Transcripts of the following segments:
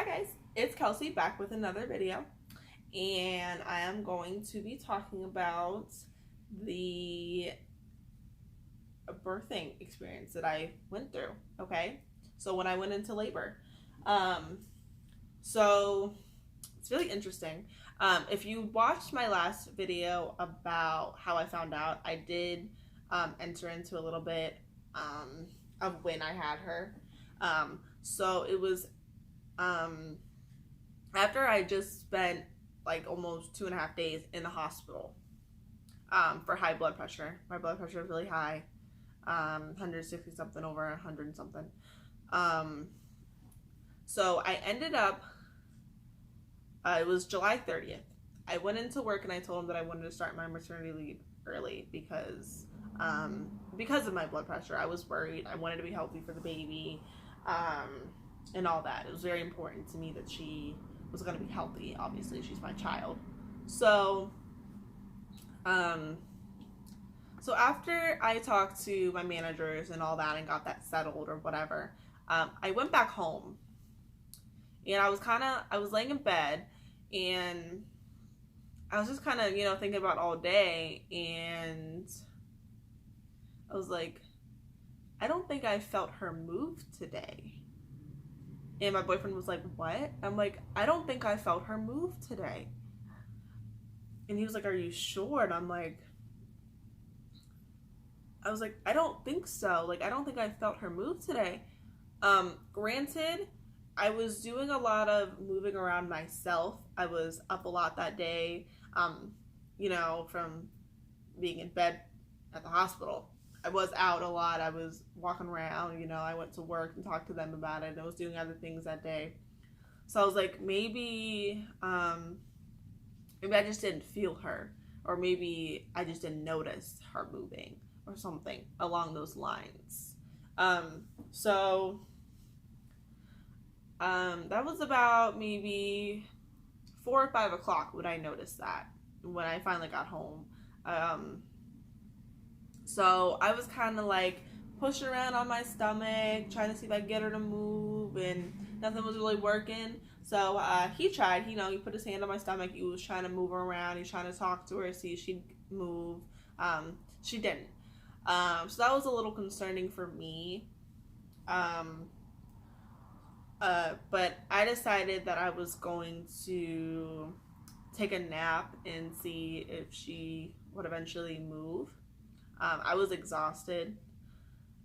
guys, it's Kelsey back with another video, and I am going to be talking about the birthing experience that I went through. Okay, so when I went into labor, um, so it's really interesting. If you watched my last video about how I found out, I did enter into a little bit of when I had her. So it was after I just spent like almost 2.5 days in the hospital for high blood pressure. My blood pressure was really high, 160 something over 100 something. So I ended up, it was July 30th. I went into work and I told him that I wanted to start my maternity leave early because of my blood pressure. I was worried. I wanted to be healthy for the baby, and all that. It was very important to me that she was going to be healthy. Obviously, she's my child. So after I talked to my managers and all that and got that settled or whatever, I went back home. And I was laying in bed and I was just kind of, thinking about all day, and I was like, I don't think I felt her move today. And my boyfriend was like, what? I'm like, I don't think I felt her move today. And he was like, are you sure? And I was like, I don't think so. Like, I don't think I felt her move today. Granted, I was doing a lot of moving around myself. I was up a lot that day, from being in bed at the hospital. I was out a lot. I was walking around, I went to work and talked to them about it. And I was doing other things that day. So I was like, maybe I just didn't feel her, or maybe I just didn't notice her moving or something along those lines. That was about maybe 4 or 5 o'clock when I noticed that, when I finally got home. So I was kind of like pushing around on my stomach, trying to see if I could get her to move, and nothing was really working. So he tried, he put his hand on my stomach. He was trying to move her around. He was trying to talk to her, see if she'd move. She didn't. So that was a little concerning for me. But I decided that I was going to take a nap and see if she would eventually move. I was exhausted.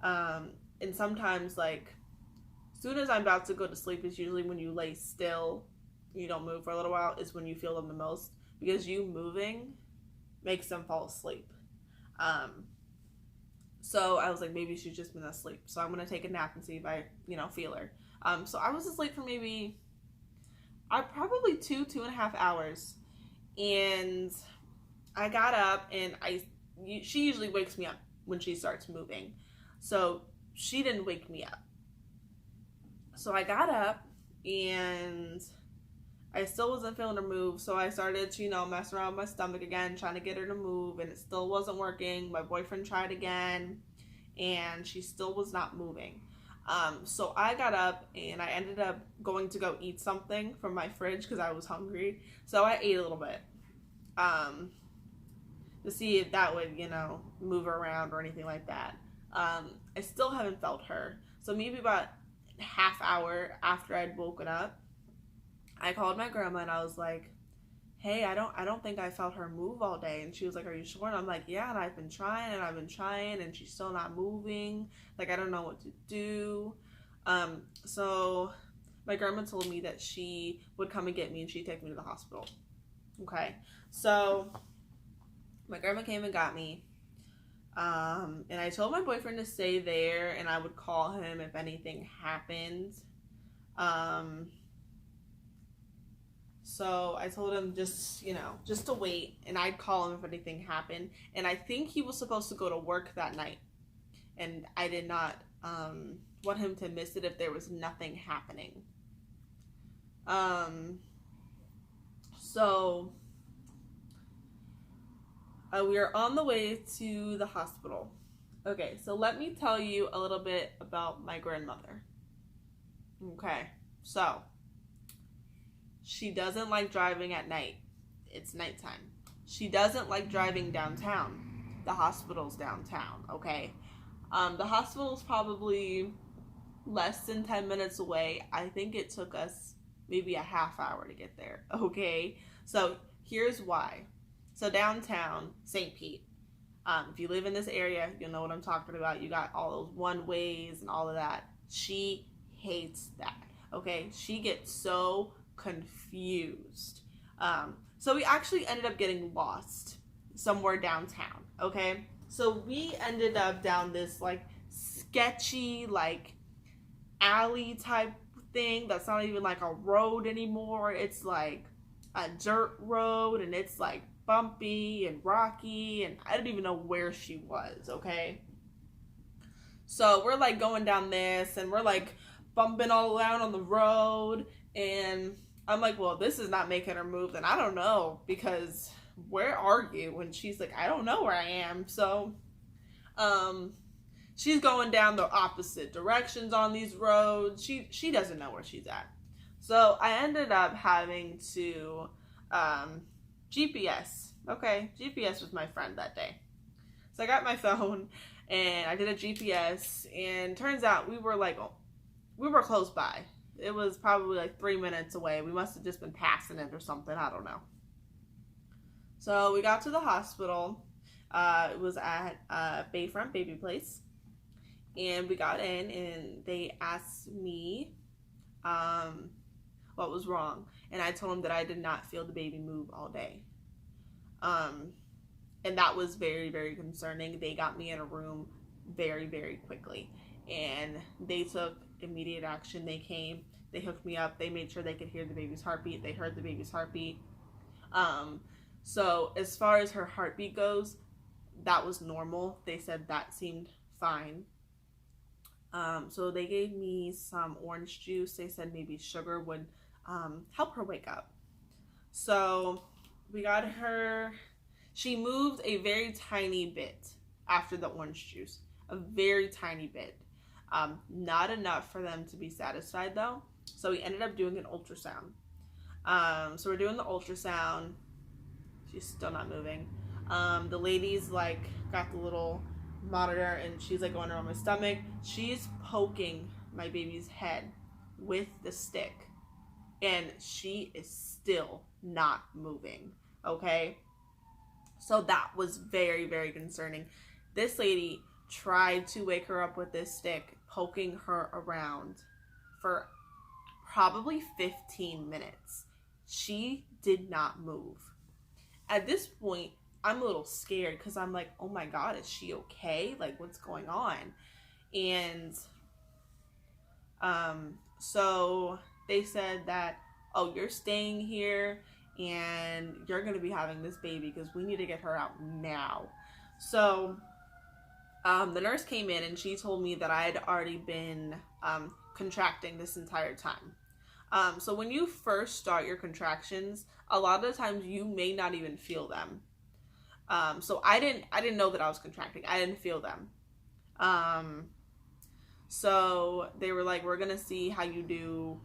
And sometimes, like, as soon as I'm about to go to sleep, is usually when you lay still, you don't move for a little while, is when you feel them the most, because you moving makes them fall asleep. So I was like, maybe she's just been asleep. So I'm going to take a nap and see if I, feel her. So I was asleep for maybe, probably 2.5 hours. And I got up, and she usually wakes me up when she starts moving. So she didn't wake me up. So I got up, and I still wasn't feeling her move. So I started to, mess around with my stomach again, trying to get her to move, and it still wasn't working. My boyfriend tried again, and she still was not moving. So I got up, and I ended up going to go eat something from my fridge because I was hungry. So I ate a little bit to see if that would, move her around or anything like that. I still haven't felt her. So maybe about a half hour after I'd woken up, I called my grandma and I was like, hey, I don't think I felt her move all day. And she was like, are you sure? And I'm like, yeah, and I've been trying and she's still not moving. Like, I don't know what to do. So my grandma told me that she would come and get me and she'd take me to the hospital. Okay. So my grandma came and got me. And I told my boyfriend to stay there and I would call him if anything happened. So I told him just to wait, and I'd call him if anything happened. And I think he was supposed to go to work that night, and I did not want him to miss it if there was nothing happening. So we are on the way to the hospital. Okay, so let me tell you a little bit about my grandmother. Okay, so She doesn't like driving at night. It's nighttime. She doesn't like driving downtown. The hospital's downtown, okay? The hospital's probably less than 10 minutes away. I think it took us maybe a half hour to get there, okay? So here's why. So downtown, St. Pete. If you live in this area, you'll know what I'm talking about. You got all those one ways and all of that. She hates that, okay? She gets so confused. So we actually ended up getting lost somewhere downtown, okay? So we ended up down this like sketchy like alley type thing that's not even like a road anymore. It's like a dirt road, and it's like bumpy and rocky, and I don't even know where she was, okay? So we're like going down this, and we're like bumping all around on the road, and I'm like, well, this is not making her move, then I don't know, because where are you? And she's like, I don't know where I am. So she's going down the opposite directions on these roads. She doesn't know where she's at. So I ended up having to GPS. Okay, GPS was my friend that day. So I got my phone and I did a GPS, and turns out we were close by. It was probably like 3 minutes away. We must have just been passing it or something. I don't know. So we got to the hospital. It was at Bayfront Baby Place. And we got in, and they asked me what was wrong. And I told them that I did not feel the baby move all day. And that was very, very concerning. They got me in a room very, very quickly. And they took immediate action. They came, they hooked me up, they made sure they could hear the baby's heartbeat. They heard the baby's heartbeat. So as far as her heartbeat goes, that was normal. They said that seemed fine. So they gave me some orange juice. They said maybe sugar would help her wake up. So we got her, she moved a very tiny bit after the orange juice, a very tiny bit. Not enough for them to be satisfied though. So we ended up doing an ultrasound. So we're doing the ultrasound. She's still not moving. The lady's like got the little monitor, and she's like going around my stomach. She's poking my baby's head with the stick, and she is still not moving, okay? So that was very, very concerning. This lady tried to wake her up with this stick, poking her around for probably 15 minutes. She did not move. At this point, I'm a little scared because I'm like, oh my God, is she okay? Like, what's going on? And so they said that, oh, you're staying here and you're going to be having this baby because we need to get her out now. So the nurse came in, and she told me that I had already been contracting this entire time. So when you first start your contractions, a lot of the times you may not even feel them. So I didn't know that I was contracting. I didn't feel them. So they were like, we're going to see how you do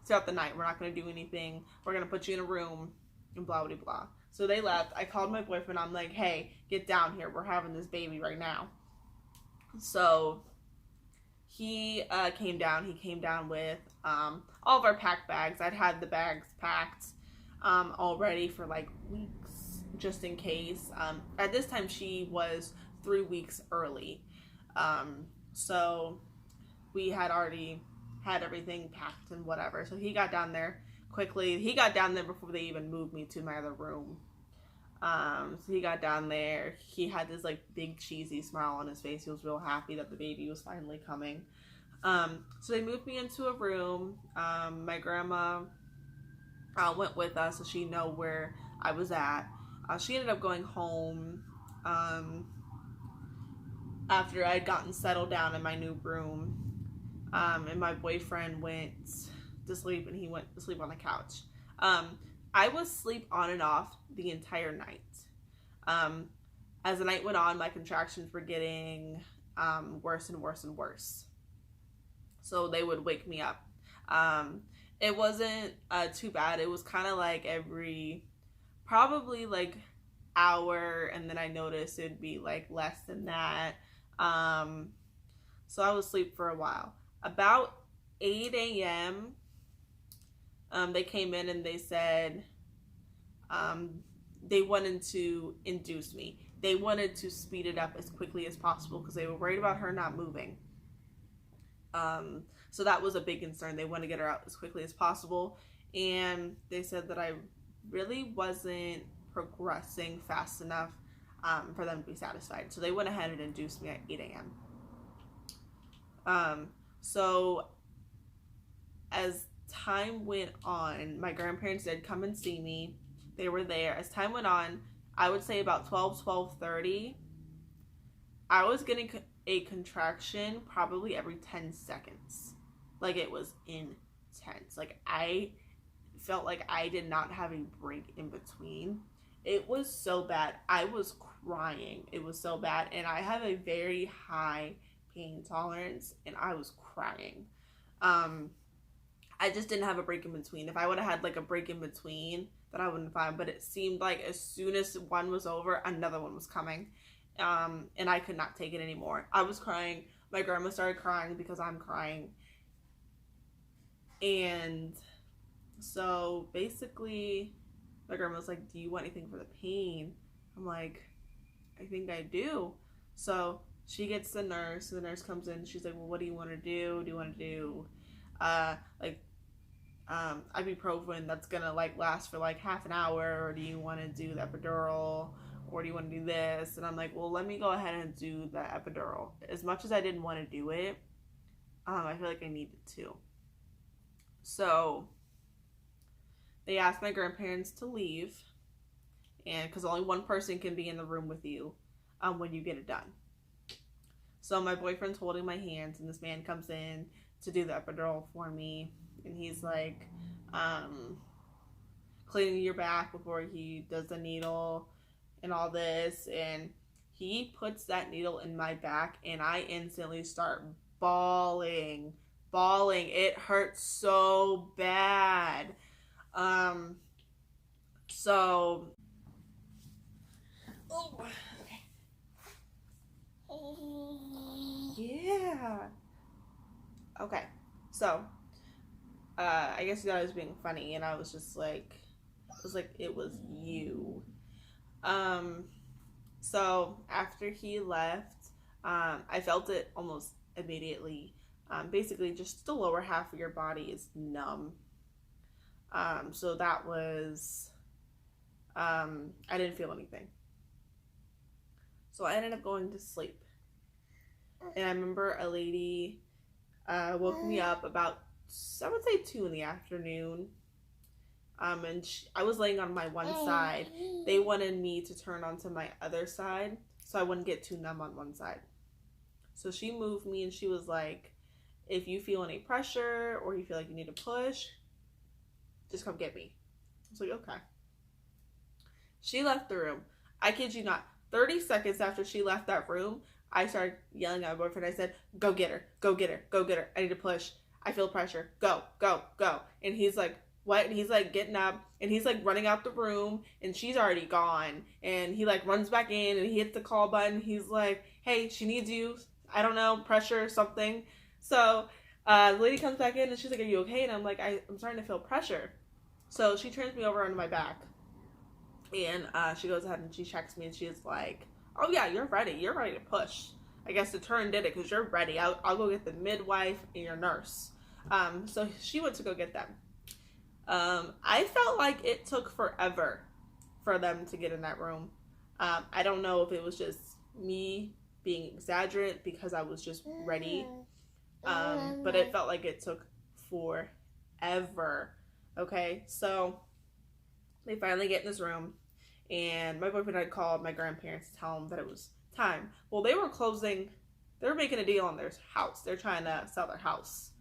throughout the night. We're not going to do anything. We're going to put you in a room and blah, blah, blah. So they left. I called my boyfriend. I'm like, hey, get down here. We're having this baby right now. So he came down. He came down with all of our packed bags. I'd had the bags packed already for like weeks, just in case. At this time, she was 3 weeks early. So we had already had everything packed and whatever. So he got down there quickly. He got down there before they even moved me to my other room. So he got down there. He had this like big cheesy smile on his face. He was real happy that the baby was finally coming. So they moved me into a room. My grandma went with us, so she knew where I was at. She ended up going home after I'd gotten settled down in my new room. And my boyfriend went to sleep, and he went to sleep on the couch. I was asleep on and off the entire night. As the night went on, my contractions were getting worse and worse and worse. So they would wake me up. It wasn't too bad. It was kind of like every probably like hour, and then I noticed it'd be like less than that. Um, so I was asleep for a while. About 8 a.m. They came in and they said they wanted to induce me. They wanted to speed it up as quickly as possible because they were worried about her not moving. So that was a big concern. They want to get her out as quickly as possible. And they said that I really wasn't progressing fast enough for them to be satisfied. So they went ahead and induced me at 8 a.m. So as time went on, my grandparents did come and see me. They were there. As time went on, I would say about 12:30, I was getting a contraction probably every 10 seconds. Like, it was intense. Like, I felt like I did not have a break in between. It was so bad. I was crying. It was so bad. And I have a very high pain tolerance, and I was crying. I just didn't have a break in between. If I would have had like a break in between, then I wouldn't find. But it seemed like as soon as one was over, another one was coming. And I could not take it anymore. I was crying. My grandma started crying because I'm crying. And so basically, my grandma was like, do you want anything for the pain? I'm like, I think I do. So she gets the nurse. The nurse comes in. She's like, well, what do you want to do? Do you want to do ibuprofen that's gonna like last for like half an hour, or do you want to do the epidural, or do you want to do this? And I'm like, well, let me go ahead and do the epidural. As much as I didn't want to do it, I feel like I needed to. So they asked my grandparents to leave, and because only one person can be in the room with you when you get it done. So my boyfriend's holding my hands, and this man comes in to do the epidural for me, and he's like cleaning your back before he does the needle and all this, and he puts that needle in my back, and I instantly start bawling. It hurts so bad. So yeah. Okay. So I guess you thought I was being funny, and I was just like, it was you. So after he left, I felt it almost immediately. Basically, just the lower half of your body is numb. So that was, I didn't feel anything. So I ended up going to sleep. And I remember a lady woke me up about, I would say 2 in the afternoon. And I was laying on my one side. They wanted me to turn onto my other side so I wouldn't get too numb on one side. So she moved me, and she was like, if you feel any pressure or you feel like you need to push, just come get me. I was like, okay. She left the room. I kid you not. 30 seconds after she left that room, I started yelling at my boyfriend. I said, go get her. Go get her. Go get her. I need to push. I feel pressure. Go, go, go. And he's like, what? And he's like getting up, and he's like running out the room, and she's already gone. And he like runs back in, and he hits the call button. He's like, hey, she needs you. I don't know, pressure, something. So the lady comes back in, and she's like, are you okay? And I'm like, I'm starting to feel pressure. So she turns me over onto my back, and she goes ahead and she checks me, and she's like, oh yeah, you're ready. You're ready to push. I guess the turn did it because you're ready. I'll go get the midwife and your nurse. So she went to go get them. I felt like it took forever for them to get in that room. I don't know if it was just me being exaggerate because I was just ready. But it felt like it took forever. Okay, so they finally get in this room, and my boyfriend had called my grandparents to tell them that it was time. Well, they were making a deal on their house. They're trying to sell their house.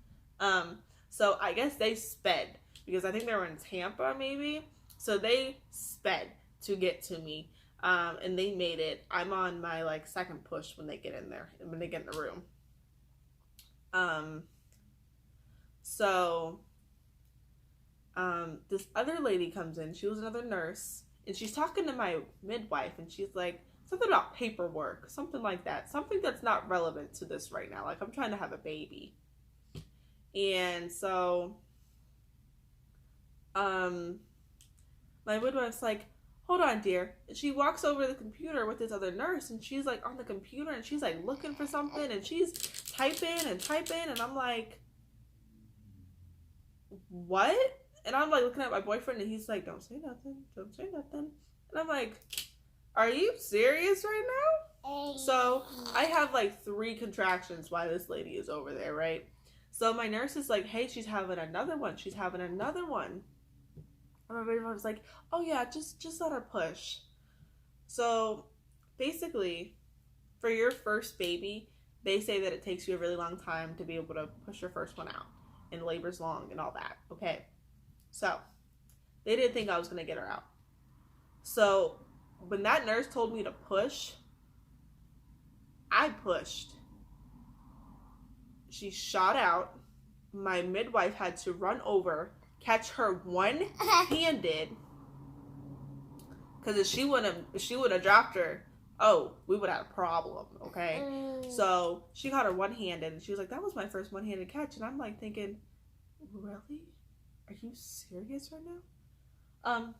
So I guess they sped, because I think they were in Tampa maybe. So they sped to get to me. And they made it. I'm on my like second push when they get in there, when they get in the room. So this other lady comes in. She was another nurse, and she's talking to my midwife, and she's like, something about paperwork, something like that. Something that's not relevant to this right now. Like, I'm trying to have a baby. And so, my midwife's like, hold on, dear. And she walks over to the computer with this other nurse, and she's like on the computer, and she's like looking for something, and she's typing, and I'm like, what? And I'm like looking at my boyfriend, and he's like, don't say nothing, don't say nothing. And I'm like, are you serious right now? So I have like 3 contractions while this lady is over there, right? So my nurse is like, hey, she's having another one. She's having another one. And my boyfriend was like, oh yeah, just let her push. So basically, for your first baby, they say that it takes you a really long time to be able to push your first one out. And labor's long and all that. Okay. So they didn't think I was going to get her out. So when that nurse told me to push, I pushed. She shot out. My midwife had to run over, catch her one-handed, because if she would have dropped her, oh, we would have a problem, okay? So she caught her one-handed, and she was like, that was my first one-handed catch. And I'm like thinking, really? Are you serious right now?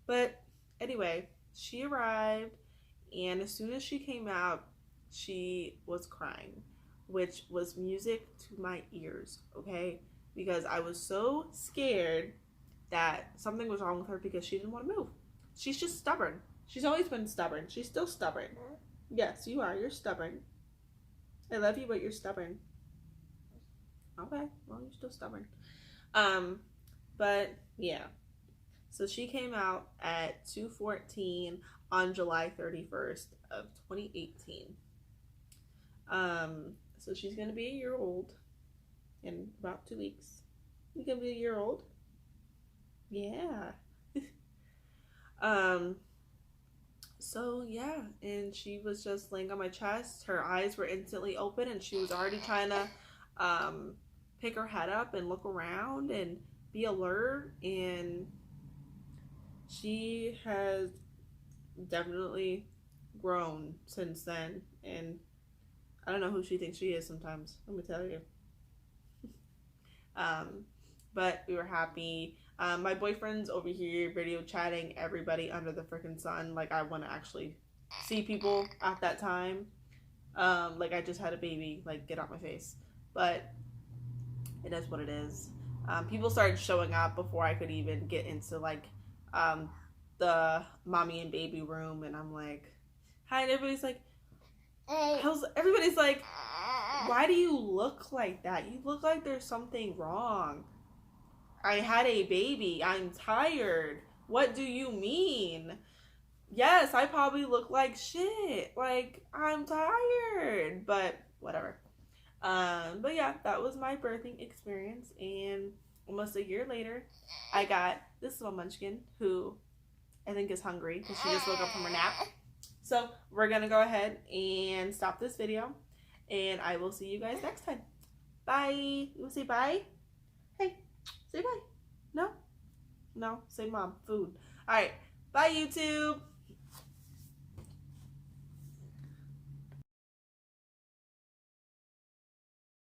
But anyway, she arrived, and as soon as she came out, she was crying, which was music to my ears, okay? Because I was so scared that something was wrong with her because she didn't want to move. She's just stubborn. She's always been stubborn. She's still stubborn. Yes, you are. You're stubborn. I love you, but you're stubborn. Okay, well, you're still stubborn. But yeah. So she came out at 2:14 on July 31st of 2018. So she's gonna be a year old in about 2 weeks. You gonna be a year old? Yeah. So yeah, and she was just laying on my chest. Her eyes were instantly open, and she was already trying to pick her head up and look around and be alert. And she has definitely grown since then, and I don't know who she thinks she is sometimes, let me tell you. But we were happy. My boyfriend's over here video chatting everybody under the freaking sun. Like, I want to actually see people at that time. Like, I just had a baby. Like, get out my face. But it is what it is. People started showing up before I could even get into, like, the mommy and baby room. And I'm like, hi. And everybody's like, everybody's like, why do you look like that? You look like there's something wrong. I had a baby. I'm tired. What do you mean? Yes, I probably look like shit. Like, I'm tired. But whatever. But yeah, that was my birthing experience. And almost a year later, I got this little munchkin who I think is hungry because she just woke up from her nap. So we're going to go ahead and stop this video. And I will see you guys next time. Bye. You want to say bye? Hey, say bye. No? No? Say mom. Food. All right. Bye, YouTube.